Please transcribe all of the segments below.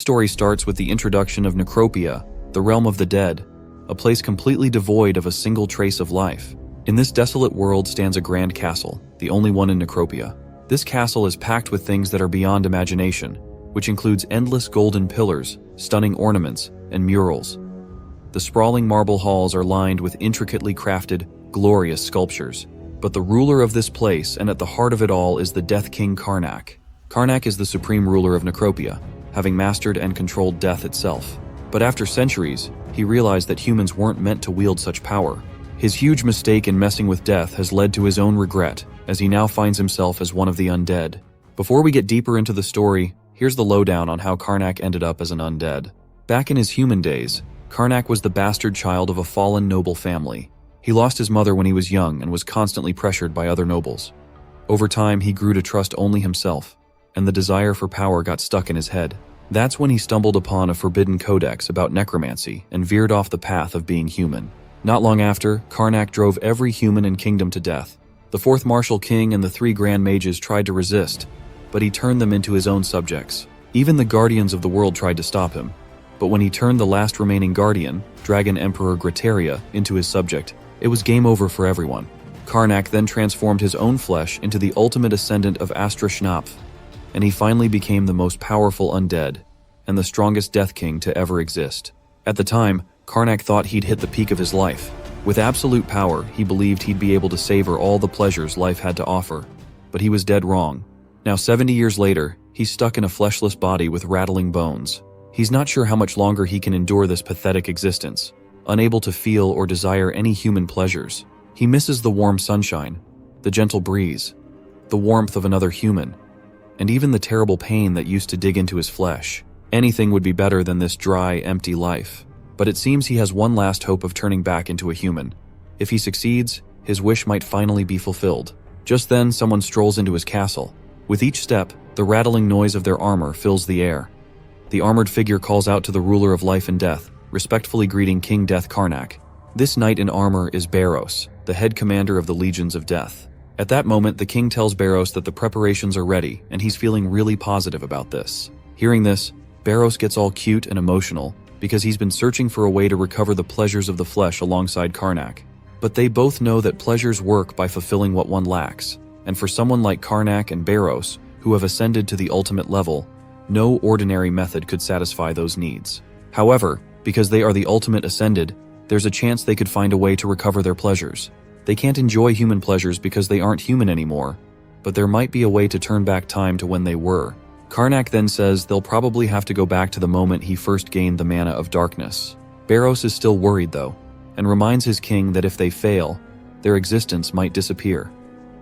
story starts with the introduction of Necropia, the realm of the dead, a place completely devoid of a single trace of life. In this desolate world stands a grand castle, the only one in Necropia. This castle is packed with things that are beyond imagination, which includes endless golden pillars, stunning ornaments, and murals. The sprawling marble halls are lined with intricately crafted, glorious sculptures. But the ruler of this place, and at the heart of it all, is the Death King Karnak. Karnak is the supreme ruler of Necropia, having mastered and controlled death itself. But after centuries, he realized that humans weren't meant to wield such power. His huge mistake in messing with death has led to his own regret, as he now finds himself as one of the undead. Before we get deeper into the story, here's the lowdown on how Karnak ended up as an undead. Back in his human days, Karnak was the bastard child of a fallen noble family. He lost his mother when he was young and was constantly pressured by other nobles. Over time, he grew to trust only himself, and the desire for power got stuck in his head. That's when he stumbled upon a forbidden codex about necromancy and veered off the path of being human. Not long after, Karnak drove every human in kingdom to death. The fourth martial king and the 3 grand mages tried to resist, but he turned them into his own subjects. Even the guardians of the world tried to stop him. But when he turned the last remaining guardian, Dragon Emperor Griteria, into his subject, it was game over for everyone. Karnak then transformed his own flesh into the ultimate ascendant of Astra Schnapf, and he finally became the most powerful undead, and the strongest Death King to ever exist. At the time, Karnak thought he'd hit the peak of his life. With absolute power, he believed he'd be able to savor all the pleasures life had to offer. But he was dead wrong. Now 70 years later, he's stuck in a fleshless body with rattling bones. He's not sure how much longer he can endure this pathetic existence, unable to feel or desire any human pleasures. He misses the warm sunshine, the gentle breeze, the warmth of another human, and even the terrible pain that used to dig into his flesh. Anything would be better than this dry, empty life. But it seems he has one last hope of turning back into a human. If he succeeds, his wish might finally be fulfilled. Just then, someone strolls into his castle. With each step, the rattling noise of their armor fills the air. The armored figure calls out to the ruler of life and death, respectfully greeting King Death Karnak. This knight in armor is Baros, the head commander of the Legions of Death. At that moment, the king tells Baros that the preparations are ready, and he's feeling really positive about this. Hearing this, Baros gets all cute and emotional, because he's been searching for a way to recover the pleasures of the flesh alongside Karnak. But they both know that pleasures work by fulfilling what one lacks, and for someone like Karnak and Baros, who have ascended to the ultimate level, no ordinary method could satisfy those needs. However, because they are the ultimate ascended, there's a chance they could find a way to recover their pleasures. They can't enjoy human pleasures because they aren't human anymore, but there might be a way to turn back time to when they were. Karnak then says they'll probably have to go back to the moment he first gained the mana of darkness. Baros is still worried though, and reminds his king that if they fail, their existence might disappear.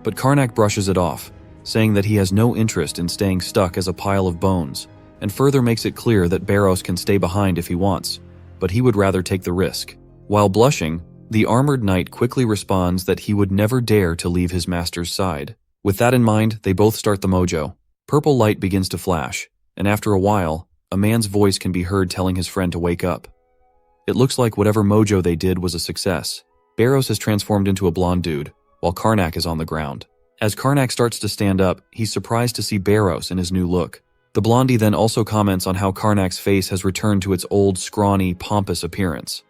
But Karnak brushes it off, saying that he has no interest in staying stuck as a pile of bones, and further makes it clear that Baros can stay behind if he wants, but he would rather take the risk. While blushing, the armored knight quickly responds that he would never dare to leave his master's side. With that in mind, they both start the mojo. Purple light begins to flash, and after a while, a man's voice can be heard telling his friend to wake up. It looks like whatever mojo they did was a success. Baros has transformed into a blonde dude, while Karnak is on the ground. As Karnak starts to stand up, he's surprised to see Baros in his new look. The blondie then also comments on how Karnak's face has returned to its old, scrawny, pompous appearance.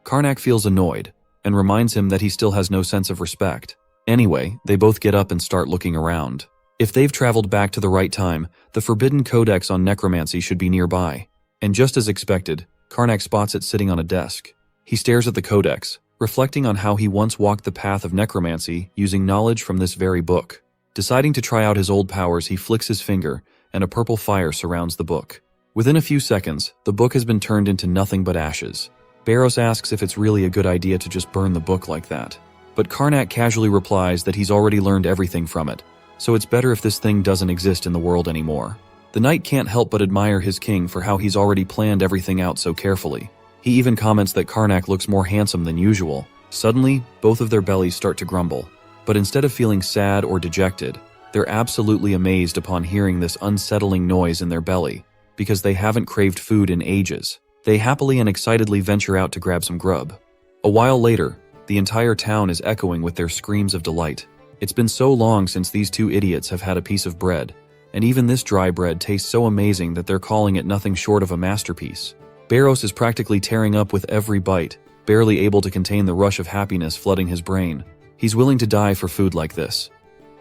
Karnak feels annoyed, and reminds him that he still has no sense of respect. Anyway, they both get up and start looking around. If they've traveled back to the right time, the forbidden codex on necromancy should be nearby. And just as expected, Karnak spots it sitting on a desk. He stares at the codex, reflecting on how he once walked the path of necromancy using knowledge from this very book. Deciding to try out his old powers, he flicks his finger, and a purple fire surrounds the book. Within a few seconds, the book has been turned into nothing but ashes. Baros asks if it's really a good idea to just burn the book like that. But Karnak casually replies that he's already learned everything from it, so it's better if this thing doesn't exist in the world anymore. The knight can't help but admire his king for how he's already planned everything out so carefully. He even comments that Karnak looks more handsome than usual. Suddenly, both of their bellies start to grumble. But instead of feeling sad or dejected, they're absolutely amazed upon hearing this unsettling noise in their belly, because they haven't craved food in ages. They happily and excitedly venture out to grab some grub. A while later, the entire town is echoing with their screams of delight. It's been so long since these two idiots have had a piece of bread, and even this dry bread tastes so amazing that they're calling it nothing short of a masterpiece. Barros is practically tearing up with every bite, barely able to contain the rush of happiness flooding his brain. He's willing to die for food like this.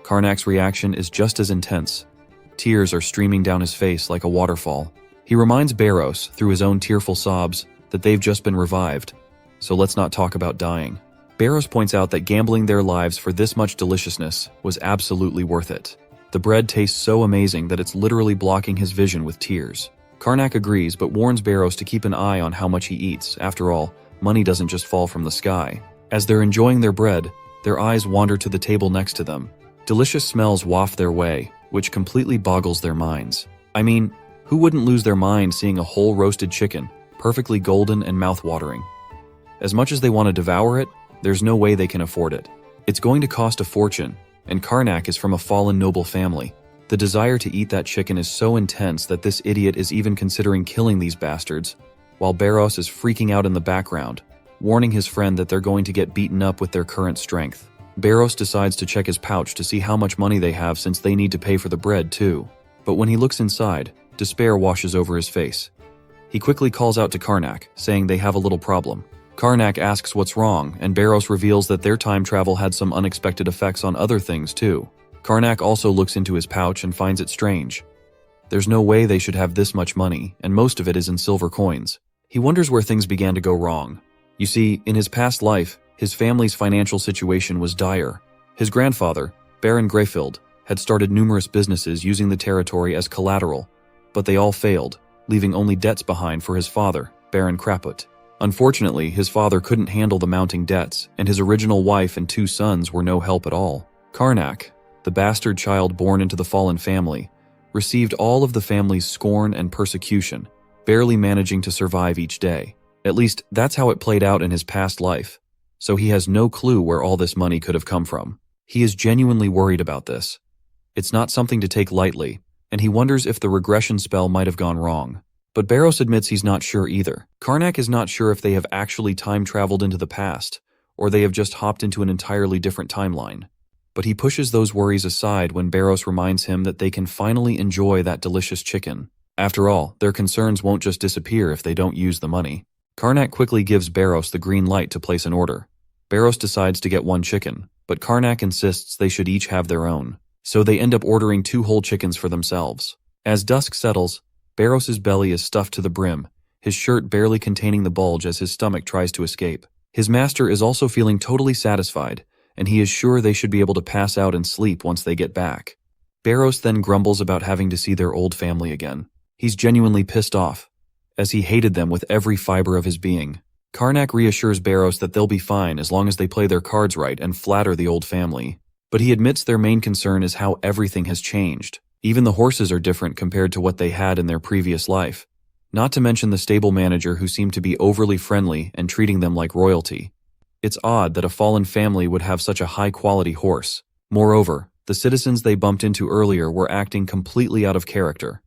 Karnak's reaction is just as intense. Tears are streaming down his face like a waterfall. He reminds Barros, through his own tearful sobs, that they've just been revived. So let's not talk about dying. Barros points out that gambling their lives for this much deliciousness was absolutely worth it. The bread tastes so amazing that it's literally blocking his vision with tears. Karnak agrees but warns Barros to keep an eye on how much he eats. After all, money doesn't just fall from the sky. As they're enjoying their bread, their eyes wander to the table next to them. Delicious smells waft their way, which completely boggles their minds. I mean, who wouldn't lose their mind seeing a whole roasted chicken, perfectly golden and mouth-watering? As much as they want to devour it, there's no way they can afford it. It's going to cost a fortune, and Karnak is from a fallen noble family. The desire to eat that chicken is so intense that this idiot is even considering killing these bastards, while Barros is freaking out in the background, warning his friend that they're going to get beaten up with their current strength. Barros decides to check his pouch to see how much money they have since they need to pay for the bread too. But when he looks inside, despair washes over his face. He quickly calls out to Karnak, saying they have a little problem. Karnak asks what's wrong, and Barros reveals that their time travel had some unexpected effects on other things too. Karnak also looks into his pouch and finds it strange. There's no way they should have this much money, and most of it is in silver coins. He wonders where things began to go wrong. You see, in his past life, his family's financial situation was dire. His grandfather, Baron Greyfield, had started numerous businesses using the territory as collateral, but they all failed, leaving only debts behind for his father, Baron Kraput. Unfortunately, his father couldn't handle the mounting debts, and his original wife and 2 sons were no help at all. Karnak, the bastard child born into the fallen family, received all of the family's scorn and persecution, barely managing to survive each day. At least, that's how it played out in his past life. So he has no clue where all this money could have come from. He is genuinely worried about this. It's not something to take lightly, and he wonders if the regression spell might have gone wrong. But Barros admits he's not sure either. Karnak is not sure if they have actually time-traveled into the past, or they have just hopped into an entirely different timeline. But he pushes those worries aside when Barros reminds him that they can finally enjoy that delicious chicken. After all, their concerns won't just disappear if they don't use the money. Karnak quickly gives Barros the green light to place an order. Barros decides to get 1 chicken, but Karnak insists they should each have their own, so they end up ordering 2 whole chickens for themselves. As dusk settles, Barros's belly is stuffed to the brim, his shirt barely containing the bulge as his stomach tries to escape. His master is also feeling totally satisfied, and he is sure they should be able to pass out and sleep once they get back. Barros then grumbles about having to see their old family again. He's genuinely pissed off, as he hated them with every fiber of his being. Karnak reassures Barros that they'll be fine as long as they play their cards right and flatter the old family. But he admits their main concern is how everything has changed. Even the horses are different compared to what they had in their previous life. Not to mention the stable manager who seemed to be overly friendly and treating them like royalty. It's odd that a fallen family would have such a high-quality horse. Moreover, the citizens they bumped into earlier were acting completely out of character.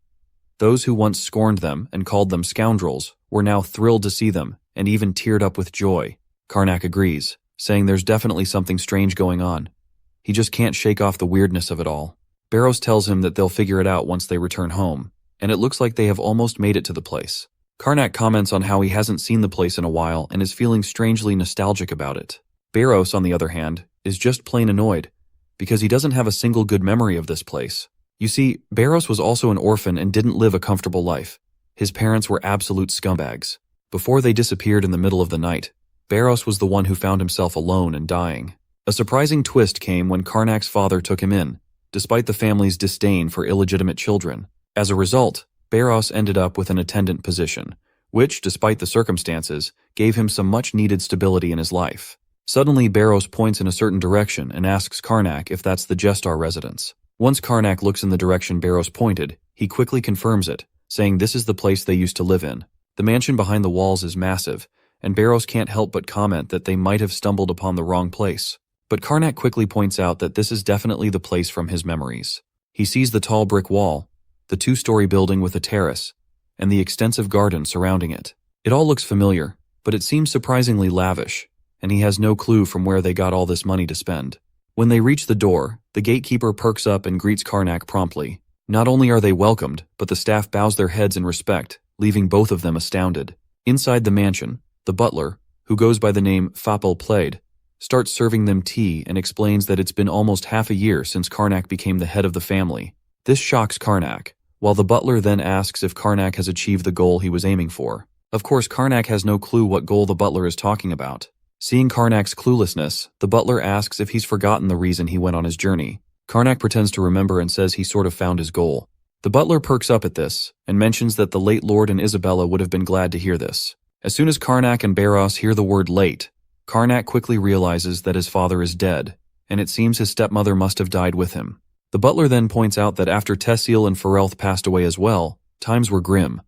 Those who once scorned them and called them scoundrels were now thrilled to see them and even teared up with joy. Karnak agrees, saying there's definitely something strange going on. He just can't shake off the weirdness of it all. Barros tells him that they'll figure it out once they return home, and it looks like they have almost made it to the place. Karnak comments on how he hasn't seen the place in a while and is feeling strangely nostalgic about it. Barros, on the other hand, is just plain annoyed, because he doesn't have a single good memory of this place. You see, Barros was also an orphan and didn't live a comfortable life. His parents were absolute scumbags. Before they disappeared in the middle of the night, Barros was the one who found himself alone and dying. A surprising twist came when Karnak's father took him in, despite the family's disdain for illegitimate children. As a result, Barros ended up with an attendant position, which, despite the circumstances, gave him some much-needed stability in his life. Suddenly, Barros points in a certain direction and asks Karnak if that's the Gestar residence. Once Karnak looks in the direction Barros pointed, he quickly confirms it, saying this is the place they used to live in. The mansion behind the walls is massive, and Barros can't help but comment that they might have stumbled upon the wrong place. But Karnak quickly points out that this is definitely the place from his memories. He sees the tall brick wall, the 2-story building with a terrace, and the extensive garden surrounding it. It all looks familiar, but it seems surprisingly lavish, and he has no clue from where they got all this money to spend. When they reach the door, the gatekeeper perks up and greets Karnak promptly. Not only are they welcomed, but the staff bows their heads in respect, leaving both of them astounded. Inside the mansion, the butler, who goes by the name Fapel Played, starts serving them tea and explains that it's been almost half a year since Karnak became the head of the family. This shocks Karnak, while the butler then asks if Karnak has achieved the goal he was aiming for. Of course, Karnak has no clue what goal the butler is talking about. Seeing Karnak's cluelessness, the butler asks if he's forgotten the reason he went on his journey. Karnak pretends to remember and says he sort of found his goal. The butler perks up at this, and mentions that the late Lord and Isabella would have been glad to hear this. As soon as Karnak and Barros hear the word late, Karnak quickly realizes that his father is dead, and it seems his stepmother must have died with him. The butler then points out that after Tessil and Ferelth passed away as well, times were grim,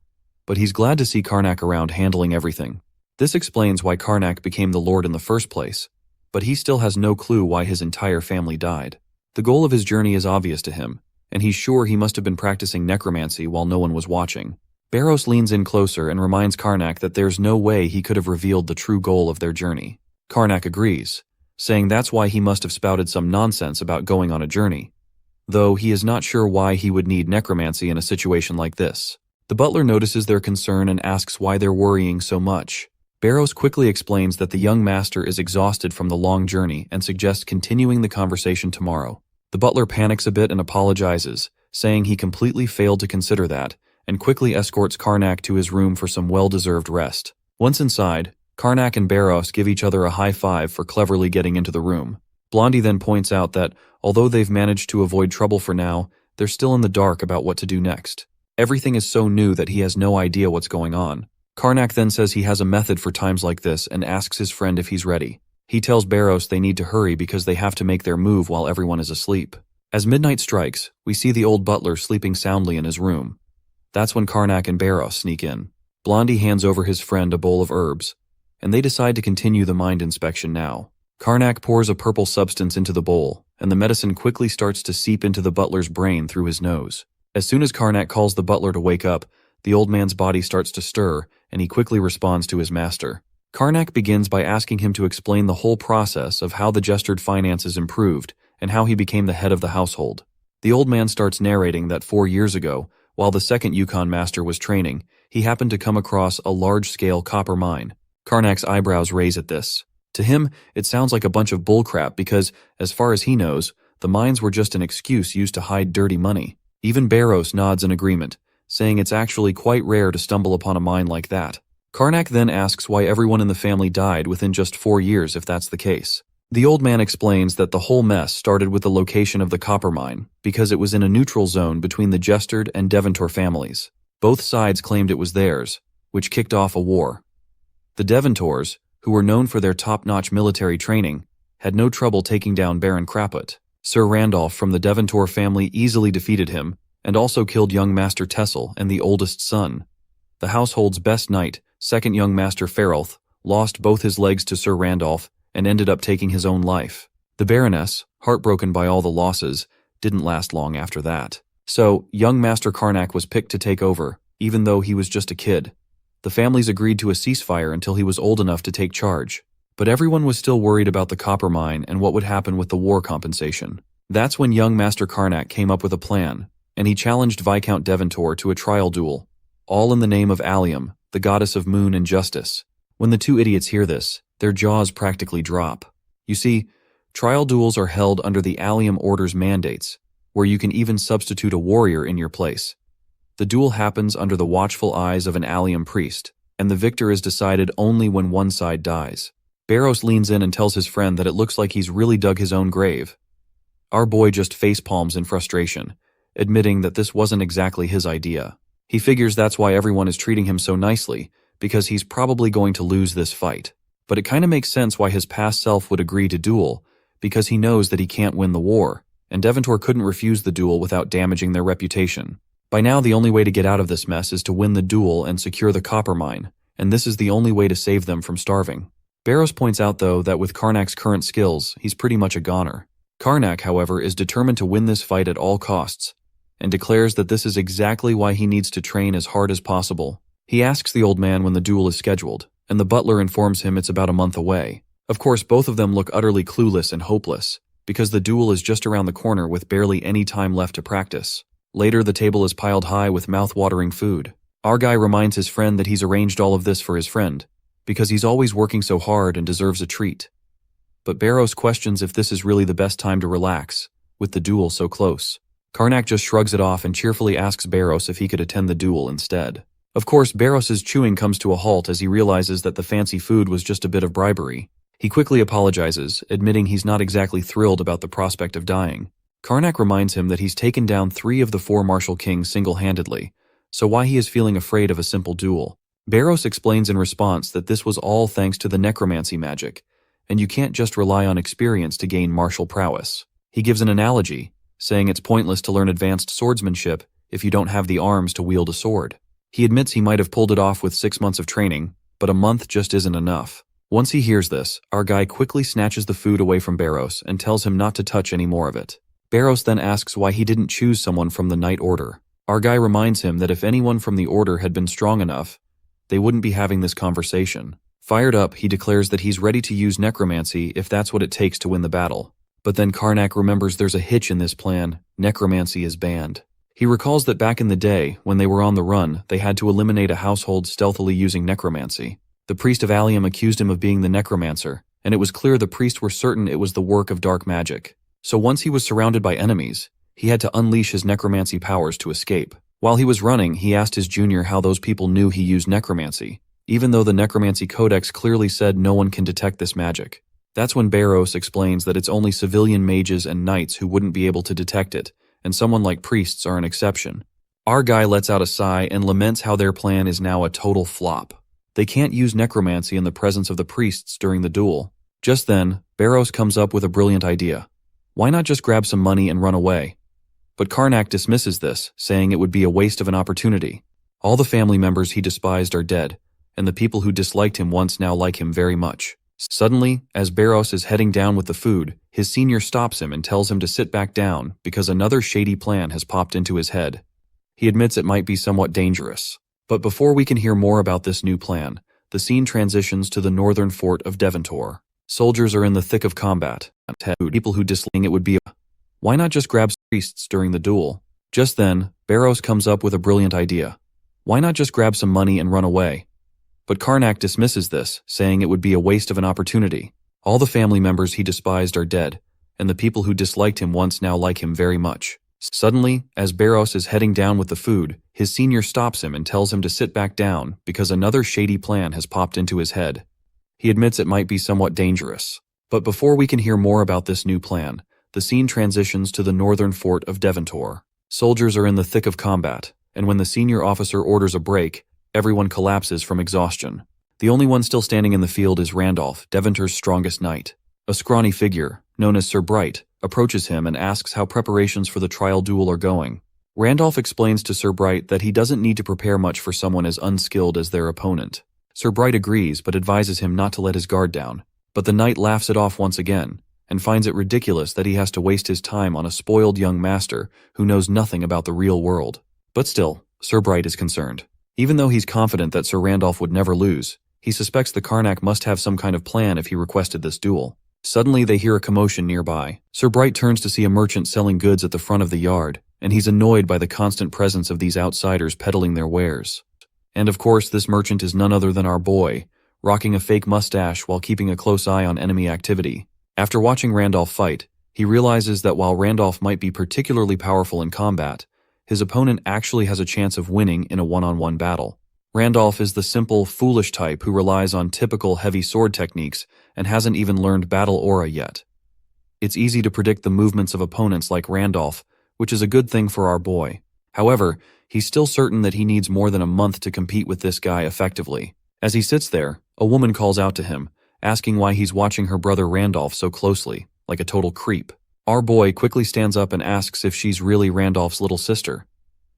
but he's glad to see Karnak around handling everything. This explains why Karnak became the Lord in the first place, but he still has no clue why his entire family died. The goal of his journey is obvious to him, and he's sure he must have been practicing necromancy while no one was watching. Barros leans in closer and reminds Karnak that there's no way he could have revealed the true goal of their journey. Karnak agrees, saying that's why he must have spouted some nonsense about going on a journey, though he is not sure why he would need necromancy in a situation like this. The butler notices their concern and asks why they're worrying so much. Barros quickly explains that the young master is exhausted from the long journey and suggests continuing the conversation tomorrow. The butler panics a bit and apologizes, saying he completely failed to consider that, and quickly escorts Karnak to his room for some well-deserved rest. Once inside, Karnak and Barros give each other a high five for cleverly getting into the room. Blondie then points out that, although they've managed to avoid trouble for now, they're still in the dark about what to do next. Everything is so new that he has no idea what's going on. Karnak then says he has a method for times like this and asks his friend if he's ready. He tells Barros they need to hurry because they have to make their move while everyone is asleep. As midnight strikes, we see the old butler sleeping soundly in his room. That's when Karnak and Barros sneak in. Blondie hands over his friend a bowl of herbs, and they decide to continue the mind inspection now. Karnak pours a purple substance into the bowl, and the medicine quickly starts to seep into the butler's brain through his nose. As soon as Karnak calls the butler to wake up, the old man's body starts to stir, and he quickly responds to his master. Karnak begins by asking him to explain the whole process of how the gestured finances improved and how he became the head of the household. The old man starts narrating that 4 years ago, while the second Yukon master was training, he happened to come across a large-scale copper mine. Karnak's eyebrows raise at this. To him, it sounds like a bunch of bullcrap because, as far as he knows, the mines were just an excuse used to hide dirty money. Even Barros nods in agreement, saying it's actually quite rare to stumble upon a mine like that. Karnak then asks why everyone in the family died within just 4 years if that's the case. The old man explains that the whole mess started with the location of the copper mine, because it was in a neutral zone between the Gestured and Deventor families. Both sides claimed it was theirs, which kicked off a war. The Deventors, who were known for their top-notch military training, had no trouble taking down Baron Craput. Sir Randolph from the Deventor family easily defeated him, and also killed young Master Tessil and the oldest son. The household's best knight, second young Master Ferelth, lost both his legs to Sir Randolph and ended up taking his own life. The Baroness, heartbroken by all the losses, didn't last long after that. So, young Master Karnak was picked to take over, even though he was just a kid. The families agreed to a ceasefire until he was old enough to take charge. But everyone was still worried about the copper mine and what would happen with the war compensation. That's when young Master Karnak came up with a plan, and he challenged Viscount Deventor to a trial duel, all in the name of Allium, the goddess of moon and justice. When the two idiots hear this, their jaws practically drop. You see, trial duels are held under the Allium Order's mandates, where you can even substitute a warrior in your place. The duel happens under the watchful eyes of an Allium priest, and the victor is decided only when one side dies. Barros leans in and tells his friend that it looks like he's really dug his own grave. Our boy just facepalms in frustration, admitting that this wasn't exactly his idea. He figures that's why everyone is treating him so nicely, because he's probably going to lose this fight. But it kinda makes sense why his past self would agree to duel, because he knows that he can't win the war, and Deventor couldn't refuse the duel without damaging their reputation. By now, the only way to get out of this mess is to win the duel and secure the copper mine, and this is the only way to save them from starving. Barros points out, though, that with Karnak's current skills, he's pretty much a goner. Karnak, however, is determined to win this fight at all costs, and declares that this is exactly why he needs to train as hard as possible. He asks the old man when the duel is scheduled, and the butler informs him it's about a month away. Of course, both of them look utterly clueless and hopeless, because the duel is just around the corner with barely any time left to practice. Later, the table is piled high with mouth-watering food. Our guy reminds his friend that he's arranged all of this for his friend, because he's always working so hard and deserves a treat. But Barros questions if this is really the best time to relax, with the duel so close. Karnak just shrugs it off and cheerfully asks Barros if he could attend the duel instead. Of course, Barros's chewing comes to a halt as he realizes that the fancy food was just a bit of bribery. He quickly apologizes, admitting he's not exactly thrilled about the prospect of dying. Karnak reminds him that he's taken down 3 of the 4 martial kings single-handedly, so why he is feeling afraid of a simple duel. Barros explains in response that this was all thanks to the necromancy magic, and you can't just rely on experience to gain martial prowess. He gives an analogy, saying it's pointless to learn advanced swordsmanship if you don't have the arms to wield a sword. He admits he might have pulled it off with 6 months of training, but a month just isn't enough. Once he hears this, our guy quickly snatches the food away from Barros and tells him not to touch any more of it. Barros then asks why he didn't choose someone from the Night Order. Our guy reminds him that if anyone from the Order had been strong enough, they wouldn't be having this conversation. Fired up, he declares that he's ready to use necromancy if that's what it takes to win the battle. But then Karnak remembers there's a hitch in this plan. Necromancy is banned. He recalls that back in the day, when they were on the run, they had to eliminate a household stealthily using necromancy. The priest of Allium accused him of being the Necromancer, and it was clear the priests were certain it was the work of dark magic. So once he was surrounded by enemies, he had to unleash his necromancy powers to escape. While he was running, he asked his junior how those people knew he used necromancy, even though the Necromancy Codex clearly said no one can detect this magic. That's when Barros explains that it's only civilian mages and knights who wouldn't be able to detect it, and someone like priests are an exception. Our guy lets out a sigh and laments how their plan is now a total flop. They can't use necromancy in the presence of the priests during the duel. Just then, Barros comes up with a brilliant idea. Why not just grab some money and run away? But Karnak dismisses this, saying it would be a waste of an opportunity. All the family members he despised are dead, and the people who disliked him once now like him very much. Suddenly, as Barros is heading down with the food, his senior stops him and tells him to sit back down because another shady plan has popped into his head. He admits it might be somewhat dangerous. But before we can hear more about this new plan, the scene transitions to the northern fort of Devontor. Soldiers are in the thick of combat. People who dislike it would be why not just grab priests during the duel? Just then, Barros comes up with a brilliant idea. Why not just grab some money and run away? But Karnak dismisses this, saying it would be a waste of an opportunity. All the family members he despised are dead, and the people who disliked him once now like him very much. Suddenly, as Barros is heading down with the food, his senior stops him and tells him to sit back down because another shady plan has popped into his head. He admits it might be somewhat dangerous. But before we can hear more about this new plan, the scene transitions to the northern fort of Devontor. Soldiers are in the thick of combat, and when the senior officer orders a break, everyone collapses from exhaustion. The only one still standing in the field is Randolph, Devontor's strongest knight. A scrawny figure, known as Sir Bright, approaches him and asks how preparations for the trial duel are going. Randolph explains to Sir Bright that he doesn't need to prepare much for someone as unskilled as their opponent. Sir Bright agrees but advises him not to let his guard down. But the knight laughs it off once again, and finds it ridiculous that he has to waste his time on a spoiled young master who knows nothing about the real world. But still, Sir Bright is concerned. Even though he's confident that Sir Randolph would never lose, he suspects the Karnak must have some kind of plan if he requested this duel. Suddenly they hear a commotion nearby. Sir Bright turns to see a merchant selling goods at the front of the yard, and he's annoyed by the constant presence of these outsiders peddling their wares. And of course this merchant is none other than our boy, rocking a fake mustache while keeping a close eye on enemy activity. After watching Randolph fight, he realizes that while Randolph might be particularly powerful in combat, his opponent actually has a chance of winning in a one-on-one battle. Randolph is the simple, foolish type who relies on typical heavy sword techniques and hasn't even learned battle aura yet. It's easy to predict the movements of opponents like Randolph, which is a good thing for our boy. However, he's still certain that he needs more than a month to compete with this guy effectively. As he sits there, a woman calls out to him, asking why he's watching her brother Randolph so closely, like a total creep. Our boy quickly stands up and asks if she's really Randolph's little sister.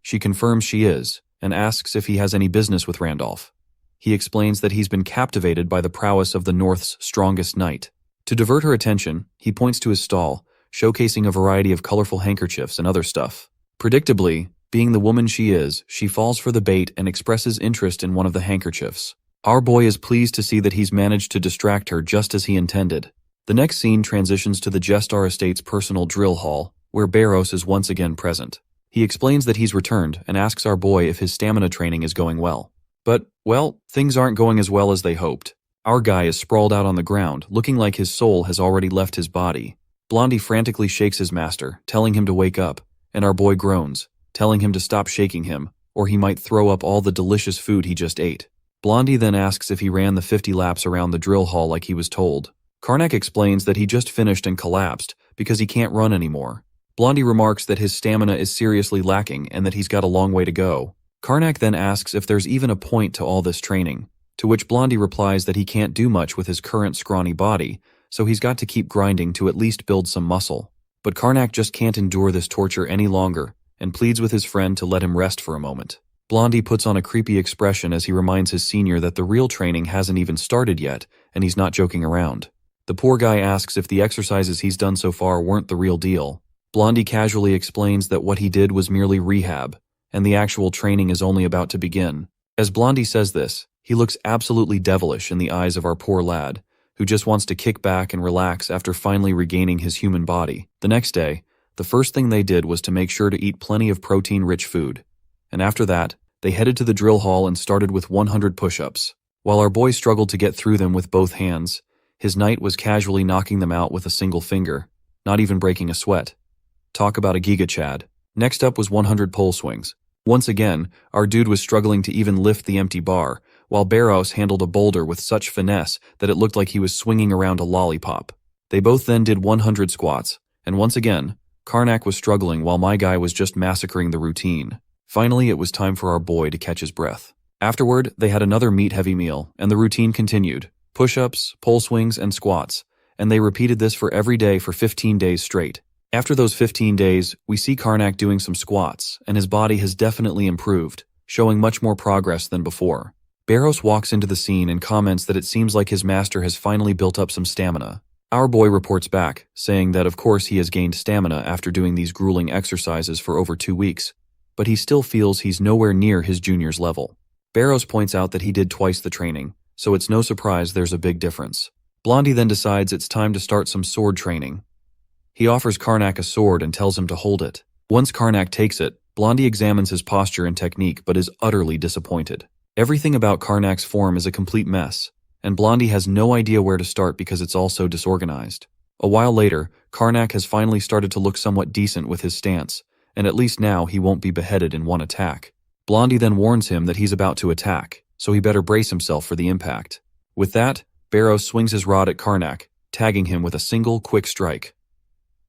She confirms she is, and asks if he has any business with Randolph. He explains that he's been captivated by the prowess of the North's strongest knight. To divert her attention, he points to his stall, showcasing a variety of colorful handkerchiefs and other stuff. Predictably, being the woman she is, she falls for the bait and expresses interest in one of the handkerchiefs. Our boy is pleased to see that he's managed to distract her just as he intended. The next scene transitions to the Gestar Estate's personal drill hall, where Barros is once again present. He explains that he's returned and asks our boy if his stamina training is going well. But, well, things aren't going as well as they hoped. Our guy is sprawled out on the ground, looking like his soul has already left his body. Blondie frantically shakes his master, telling him to wake up, and our boy groans, telling him to stop shaking him, or he might throw up all the delicious food he just ate. Blondie then asks if he ran the 50 laps around the drill hall like he was told. Karnak explains that he just finished and collapsed because he can't run anymore. Blondie remarks that his stamina is seriously lacking and that he's got a long way to go. Karnak then asks if there's even a point to all this training, to which Blondie replies that he can't do much with his current scrawny body, so he's got to keep grinding to at least build some muscle. But Karnak just can't endure this torture any longer and pleads with his friend to let him rest for a moment. Blondie puts on a creepy expression as he reminds his senior that the real training hasn't even started yet and he's not joking around. The poor guy asks if the exercises he's done so far weren't the real deal. Blondie casually explains that what he did was merely rehab, and the actual training is only about to begin. As Blondie says this, he looks absolutely devilish in the eyes of our poor lad, who just wants to kick back and relax after finally regaining his human body. The next day, the first thing they did was to make sure to eat plenty of protein-rich food. And after that, they headed to the drill hall and started with 100 push-ups. While our boy struggled to get through them with both hands, his knight was casually knocking them out with a single finger, not even breaking a sweat. Talk about a giga chad. Next up was 100 pole swings. Once again, our dude was struggling to even lift the empty bar, while Barros handled a boulder with such finesse that it looked like he was swinging around a lollipop. They both then did 100 squats, and once again, Karnak was struggling while my guy was just massacring the routine. Finally, it was time for our boy to catch his breath. Afterward, they had another meat-heavy meal, and the routine continued. Push-ups, pole swings, and squats, and they repeated this for every day for 15 days straight. After those 15 days, we see Karnak doing some squats, and his body has definitely improved, showing much more progress than before. Barros walks into the scene and comments that it seems like his master has finally built up some stamina. Our boy reports back, saying that of course he has gained stamina after doing these grueling exercises for over 2 weeks, but he still feels he's nowhere near his junior's level. Barros points out that he did twice the training, so it's no surprise there's a big difference. Blondie then decides it's time to start some sword training. He offers Karnak a sword and tells him to hold it. Once Karnak takes it, Blondie examines his posture and technique but is utterly disappointed. Everything about Karnak's form is a complete mess, and Blondie has no idea where to start because it's all so disorganized. A while later, Karnak has finally started to look somewhat decent with his stance, and at least now he won't be beheaded in one attack. Blondie then warns him that he's about to attack, so he better brace himself for the impact. With that, Barros swings his rod at Karnak, tagging him with a single quick strike.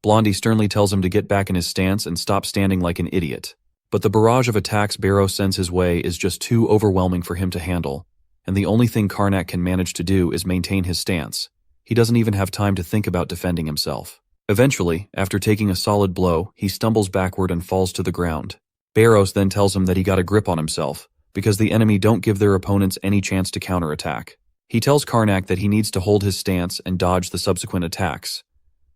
Blondie sternly tells him to get back in his stance and stop standing like an idiot. But the barrage of attacks Barros sends his way is just too overwhelming for him to handle, and the only thing Karnak can manage to do is maintain his stance. He doesn't even have time to think about defending himself. Eventually, after taking a solid blow, he stumbles backward and falls to the ground. Barros then tells him that he got a grip on himself, because the enemy don't give their opponents any chance to counterattack. He tells Karnak that he needs to hold his stance and dodge the subsequent attacks.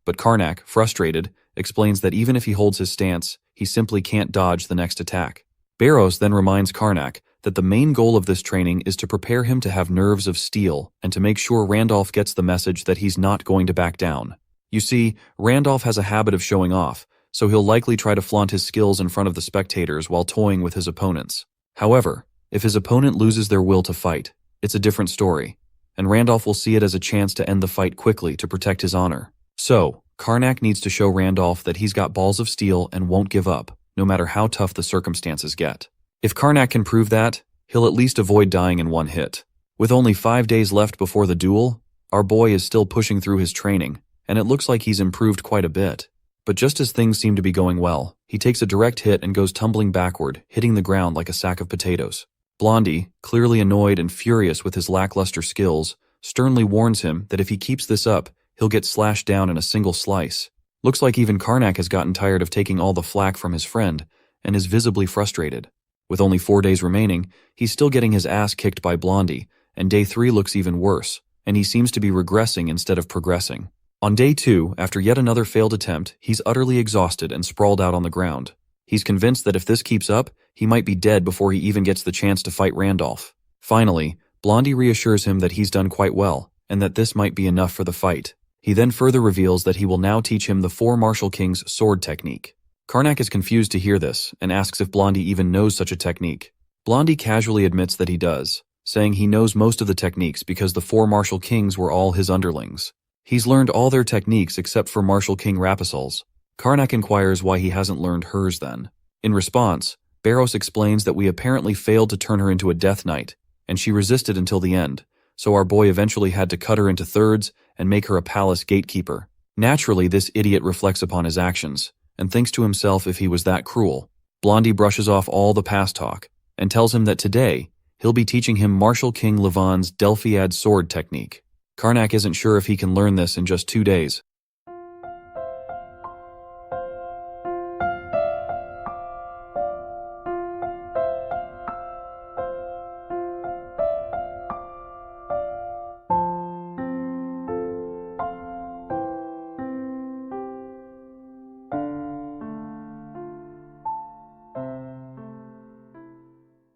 But Karnak, frustrated, explains that even if he holds his stance, he simply can't dodge the next attack. Barros then reminds Karnak that the main goal of this training is to prepare him to have nerves of steel and to make sure Randolph gets the message that he's not going to back down. You see, Randolph has a habit of showing off, so he'll likely try to flaunt his skills in front of the spectators while toying with his opponents. However, if his opponent loses their will to fight, it's a different story, and Randolph will see it as a chance to end the fight quickly to protect his honor. So, Karnak needs to show Randolph that he's got balls of steel and won't give up, no matter how tough the circumstances get. If Karnak can prove that, he'll at least avoid dying in one hit. With only 5 days left before the duel, our boy is still pushing through his training, and it looks like he's improved quite a bit. But just as things seem to be going well, he takes a direct hit and goes tumbling backward, hitting the ground like a sack of potatoes. Blondie, clearly annoyed and furious with his lackluster skills, sternly warns him that if he keeps this up, he'll get slashed down in a single slice. Looks like even Karnak has gotten tired of taking all the flack from his friend, and is visibly frustrated. With only 4 days remaining, he's still getting his ass kicked by Blondie, and day 3 looks even worse, and he seems to be regressing instead of progressing. On day 2, after yet another failed attempt, he's utterly exhausted and sprawled out on the ground. He's convinced that if this keeps up, he might be dead before he even gets the chance to fight Randolph. Finally, Blondie reassures him that he's done quite well, and that this might be enough for the fight. He then further reveals that he will now teach him the 4 martial kings sword technique. Karnak is confused to hear this and asks if Blondie even knows such a technique. Blondie casually admits that he does, saying he knows most of the techniques because the 4 Martial Kings were all his underlings. He's learned all their techniques except for Martial King Rapisol's. Karnak inquires why he hasn't learned hers then. In response, Barros explains that we apparently failed to turn her into a Death Knight, and she resisted until the end, so our boy eventually had to cut her into thirds and make her a palace gatekeeper. Naturally, this idiot reflects upon his actions, and thinks to himself if he was that cruel. Blondie brushes off all the past talk, and tells him that today, he'll be teaching him Martial King Levon's Delphiad sword technique. Karnak isn't sure if he can learn this in just 2 days,